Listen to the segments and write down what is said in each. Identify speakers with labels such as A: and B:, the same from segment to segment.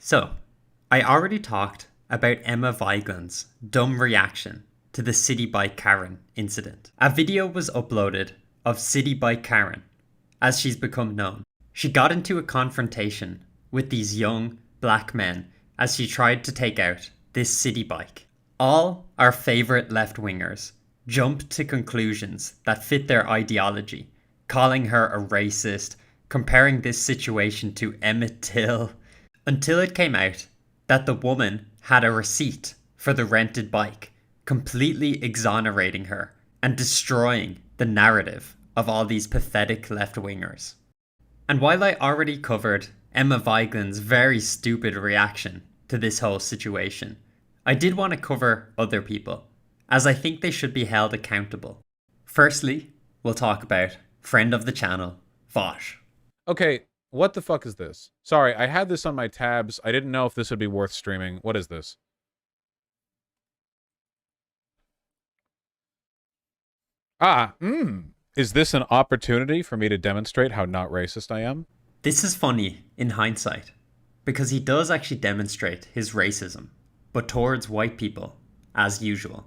A: So, I already talked about Emma Weigland's dumb reaction to the Citibike Karen incident. A video was uploaded of Citibike Karen, as she's become known. She got into a confrontation with these young black men as she tried to take out this Citibike. All our favourite left-wingers jumped to conclusions that fit their ideology, calling her a racist, comparing this situation to Emmett Till, until it came out that the woman had a receipt for the rented bike, completely exonerating her and destroying the narrative of all these pathetic left-wingers. And while I already covered Emma Weigland's very stupid reaction to this whole situation, I did want to cover other people, as I think they should be held accountable. Firstly, we'll talk about friend of the channel, Vaush.
B: Okay, what the fuck is this? Sorry, I had this on my tabs. I didn't know if this would be worth streaming. What is this? Is this an opportunity for me to demonstrate how not racist I am?
A: This is funny in hindsight, because he does actually demonstrate his racism, but towards white people, as usual.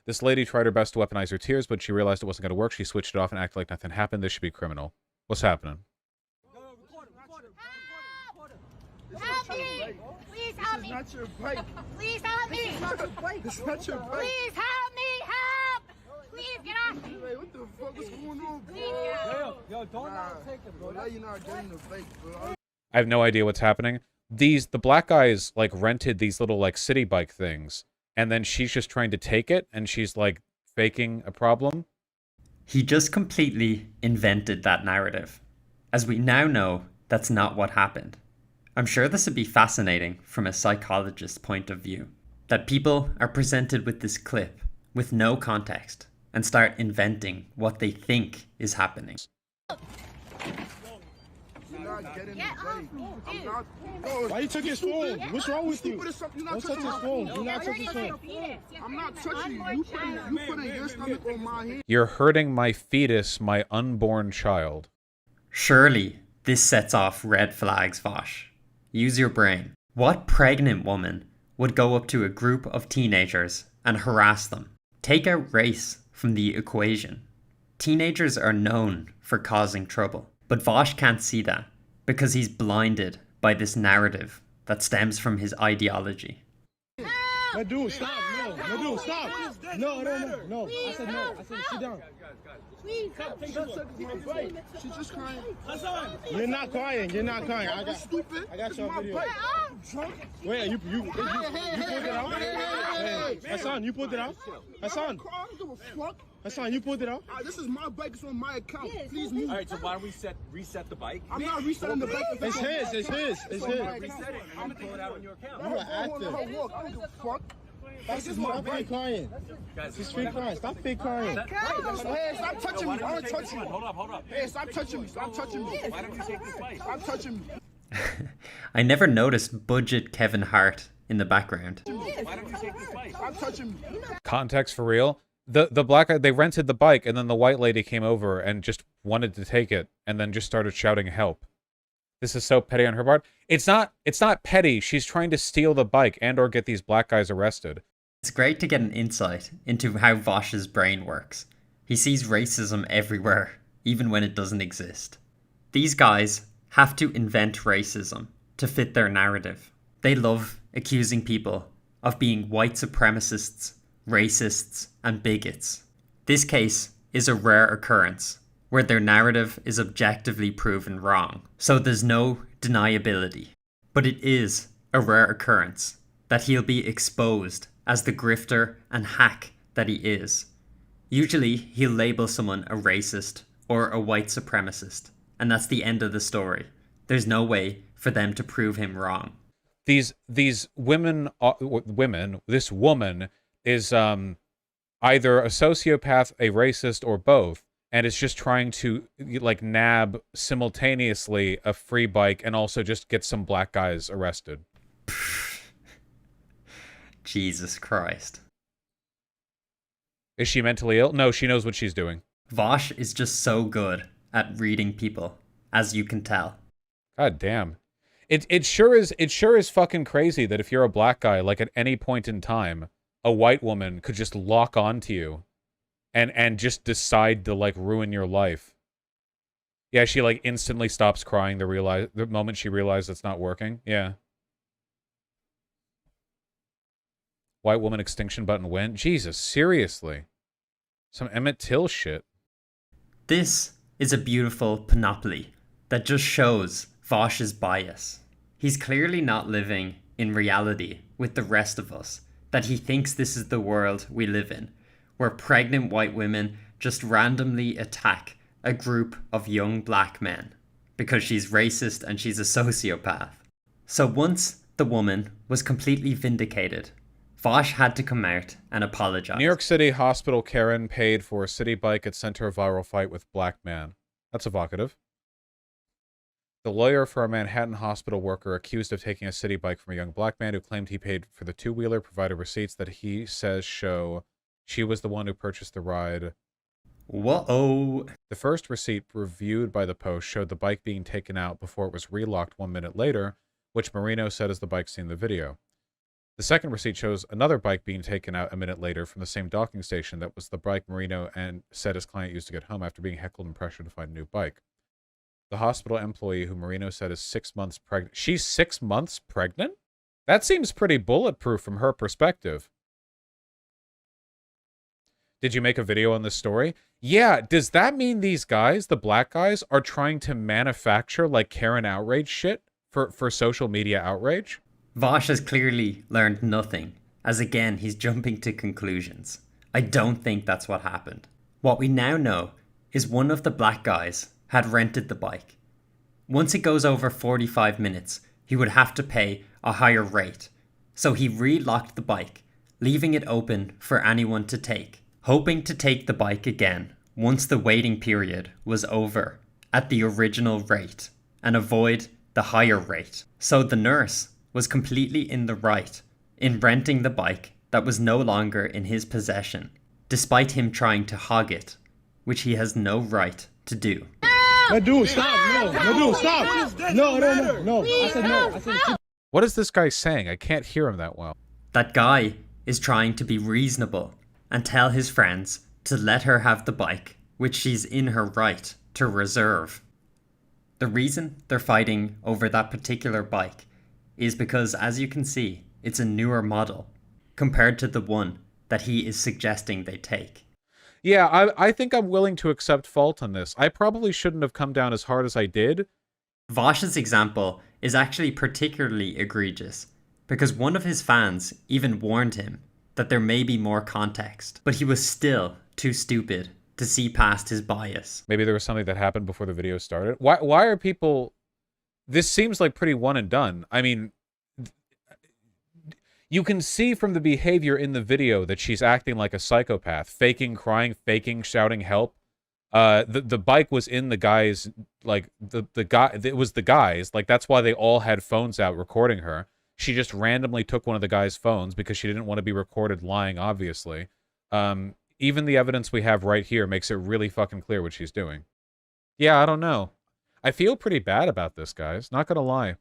B: This lady tried her best to weaponize her tears, but she realized it wasn't going to work. She switched it off and acted like nothing happened. This should be criminal. What's happening?
C: Help me! Please help me!
D: Not your bike.
C: Please help me!
D: It's not your bike. It's not your bike.
C: Please help me! Help! Please get off me!
D: Hey, what the fuck? What's going on, bro?
C: Please get off me!
D: Yo, don't take it, bro. Now you're not getting the bike, bro.
B: I have no idea what's happening. The black guys, like, rented these little, like, Citibike things, and then she's just trying to take it, and she's, like, faking a problem.
A: He just completely invented that narrative. As we now know, that's not what happened. I'm sure this would be fascinating from a psychologist's point of view, that people are presented with this clip with no context and start inventing what they think is happening.
D: You're not getting
C: Get
D: the
C: off
D: bike.
C: me,
D: I'm
C: dude.
D: not. Bro,
E: Why you took his phone? What's wrong with you?
D: You're not
E: Don't touch his phone. Do not touch his phone.
D: I'm not touching you. You putting your stomach on my hand.
B: You're hurting my fetus, my unborn child.
A: Surely this sets off red flags, Vaush. Use your brain. What pregnant woman would go up to a group of teenagers and harass them? Take out race from the equation. Teenagers are known for causing trouble, but Vaush can't see that because he's blinded by this narrative that stems from his ideology.
E: No, dude, stop. No, dude, stop. No. I said no. I said sit down.
C: Please help me!
D: She's just crying.
E: You're not crying. I got
D: Stupid.
E: I got your
D: My
E: video.
D: bike. I'm drunk.
E: Wait, you pulled it out? Hey, Hassan, you pulled it out? Hassan,
D: I don't give a fuck.
E: Hassan, you pulled it out?
D: This is my bike. It's on my account. Please move.
F: All right, so why don't we reset the bike?
D: I'm not resetting the bike.
E: It's his. It's his. It's his.
F: Reset it and then pull it out on your account.
E: You are active.
D: I don't give a fuck.
E: This is my fake crying.
F: Guys,
E: He's fake crying. Stop fake crying.
D: Hey, stop touching me. I don't touch you.
F: Hold up.
D: Hey, stop touching me. Stop touching me.
F: Why don't you take this bike?
D: Stop touching me.
A: I never noticed budget Kevin Hart in the background.
F: Why don't you take this bike?
D: Stop touching me.
B: Context for real. The black guy, they rented the bike, and then the white lady came over and just wanted to take it, and then just started shouting help. This is so petty on her part. It's not petty. She's trying to steal the bike and or get these black guys arrested.
A: It's great to get an insight into how Vaush's brain works. He sees racism everywhere, even when it doesn't exist. These guys have to invent racism to fit their narrative. They love accusing people of being white supremacists, racists, and bigots. This case is a rare occurrence where their narrative is objectively proven wrong, so there's no deniability. But it is a rare occurrence that he'll be exposed as the grifter and hack that he is. Usually, he'll label someone a racist or a white supremacist, and that's the end of the story. There's no way for them to prove him wrong.
B: These women, this woman is either a sociopath, a racist, or both, and is just trying to, like, nab simultaneously a free bike and also just get some black guys arrested.
A: Jesus Christ.
B: Is she mentally ill? No, she knows what she's doing.
A: Vaush is just so good at reading people, as you can tell.
B: God damn. It sure is fucking crazy that if you're a black guy, like at any point in time, a white woman could just lock onto you and just decide to like ruin your life. Yeah, she like instantly stops crying the moment she realizes it's not working. Yeah. White woman extinction button win. Jesus, seriously. Some Emmett Till shit.
A: This is a beautiful panoply that just shows Vaush's bias. He's clearly not living in reality with the rest of us, that he thinks this is the world we live in, where pregnant white women just randomly attack a group of young black men because she's racist and she's a sociopath. So once the woman was completely vindicated, Vaush had to come out and apologize.
B: New York City hospital Karen paid for Citibike at center of viral fight with black man. That's evocative. The lawyer for a Manhattan hospital worker accused of taking a Citibike from a young black man who claimed he paid for the two-wheeler provided receipts that he says show she was the one who purchased the ride.
A: Whoa.
B: The first receipt reviewed by the Post showed the bike being taken out before it was relocked 1 minute later, which Marino said is the bike seen in the video. The second receipt shows another bike being taken out a minute later from the same docking station that was the bike Marino and said his client used to get home after being heckled and pressured to find a new bike. The hospital employee who Marino said is 6 months pregnant. She's 6 months pregnant? That seems pretty bulletproof from her perspective. Did you make a video on this story? Yeah, does that mean these guys, the black guys, are trying to manufacture like Karen outrage shit for social media outrage?
A: Vaush has clearly learned nothing, as again he's jumping to conclusions. I don't think that's what happened. What we now know is one of the black guys had rented the bike. Once it goes over 45 minutes, he would have to pay a higher rate. So he relocked the bike, leaving it open for anyone to take, hoping to take the bike again once the waiting period was over at the original rate and avoid the higher rate. So the nurse was completely in the right in renting the bike that was no longer in his possession, despite him trying to hog it, which he has no right to do.
E: My dude, stop. No, my dude, stop. No. I said no. I said
B: What is this guy saying? I can't hear him that well.
A: That guy is trying to be reasonable and tell his friends to let her have the bike, which she's in her right to reserve. The reason they're fighting over that particular bike is because, as you can see, it's a newer model compared to the one that he is suggesting they take.
B: Yeah, I think I'm willing to accept fault on this. I probably shouldn't have come down as hard as I did.
A: Vaush's example is actually particularly egregious because one of his fans even warned him that there may be more context, but he was still too stupid to see past his bias.
B: Maybe there was something that happened before the video started. Why are people... This seems like pretty one and done. I mean, you can see from the behavior in the video that she's acting like a psychopath, faking crying, faking shouting help. The bike was in the guy's, like, the guy, it was the guy's, like, that's why they all had phones out recording her. She just randomly took one of the guy's phones because she didn't want to be recorded lying, obviously. Even the evidence we have right here makes it really fucking clear what she's doing. Yeah, I don't know. I feel pretty bad about this, guys. Not gonna lie.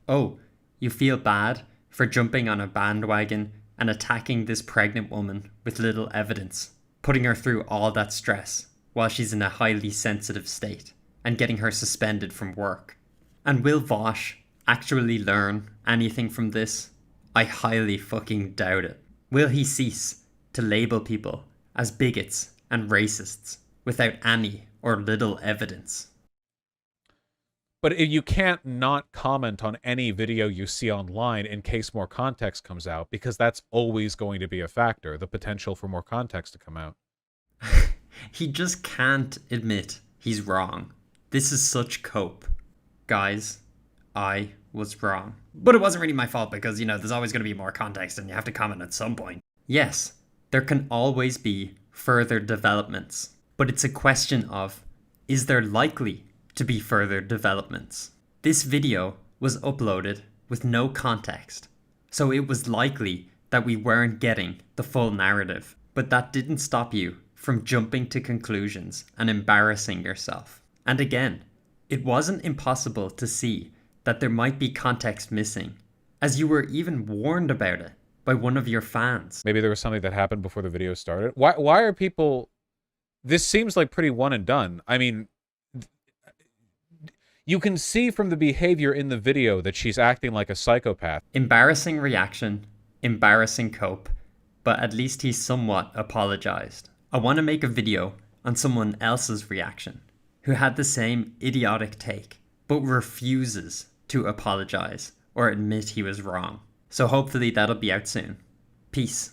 A: Oh, you feel bad for jumping on a bandwagon and attacking this pregnant woman with little evidence, putting her through all that stress while she's in a highly sensitive state, and getting her suspended from work. And will Vaush actually learn anything from this? I highly fucking doubt it. Will he cease to label people as bigots and racists without any or little evidence?
B: But you can't not comment on any video you see online in case more context comes out, because that's always going to be a factor, the potential for more context to come out.
A: He just can't admit he's wrong. This is such cope. Guys, I was wrong. But it wasn't really my fault because, there's always going to be more context and you have to comment at some point. Yes, there can always be further developments, but it's a question of, is there likely to be further developments? This video was uploaded with no context, so it was likely that we weren't getting the full narrative, but that didn't stop you from jumping to conclusions and embarrassing yourself. And again, it wasn't impossible to see that there might be context missing, as you were even warned about it by one of your fans.
B: Maybe there was something that happened before the video started. Why are people... This seems like pretty one and done. I mean, you can see from the behavior in the video that she's acting like a psychopath.
A: Embarrassing reaction, embarrassing cope, but at least he somewhat apologized. I want to make a video on someone else's reaction who had the same idiotic take, but refuses to apologize or admit he was wrong. So hopefully that'll be out soon. Peace.